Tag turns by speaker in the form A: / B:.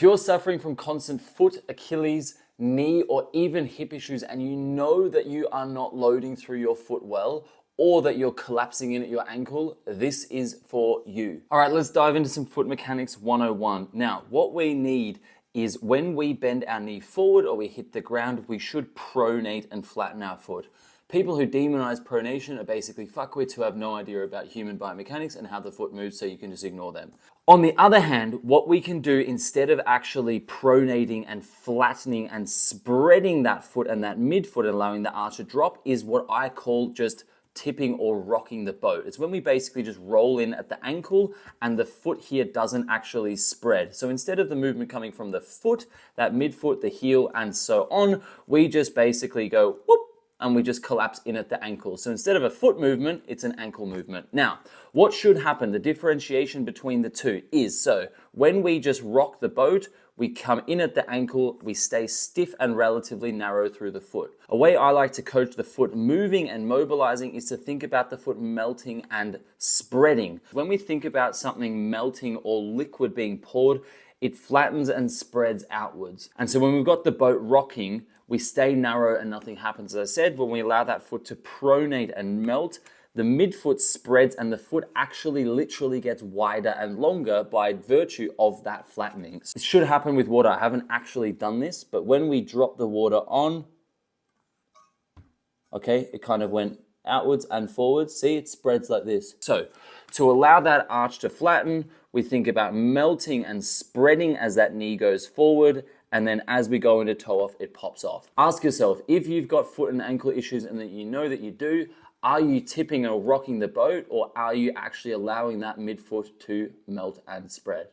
A: If you're suffering from constant foot, Achilles, knee, or even hip issues, and you know that you are not loading through your foot well, or that you're collapsing in at your ankle, this is for you. All right, let's dive into some foot mechanics 101. Now, what we need is when we bend our knee forward or we hit the ground, we should pronate and flatten our foot. People who demonize pronation are basically fuckwits who have no idea about human biomechanics and how the foot moves, so you can just ignore them. On the other hand, what we can do instead of actually pronating and flattening and spreading that foot and that midfoot and allowing the arch to drop is what I call just tipping or rocking the boat. It's when we basically just roll in at the ankle and the foot here doesn't actually spread. So instead of the movement coming from the foot, that midfoot, the heel, and so on, we just basically go whoop, and we just collapse in at the ankle. So instead of a foot movement, it's an ankle movement. Now, what should happen, the differentiation between the two is, so when we just rock the boat, we come in at the ankle, we stay stiff and relatively narrow through the foot. A way I like to coach the foot moving and mobilizing is to think about the foot melting and spreading. When we think about something melting or liquid being poured, it flattens and spreads outwards. And so when we've got the boat rocking, we stay narrow and nothing happens. As I said, when we allow that foot to pronate and melt, the midfoot spreads and the foot actually literally gets wider and longer by virtue of that flattening. It should happen with water. I haven't actually done this, but when we drop the water on, okay, it kind of went outwards and forwards. See, it spreads like this. So to allow that arch to flatten, we think about melting and spreading as that knee goes forward. And then as we go into toe off, it pops off. Ask yourself, if you've got foot and ankle issues and that you know that you do, are you tipping or rocking the boat, or are you actually allowing that midfoot to melt and spread?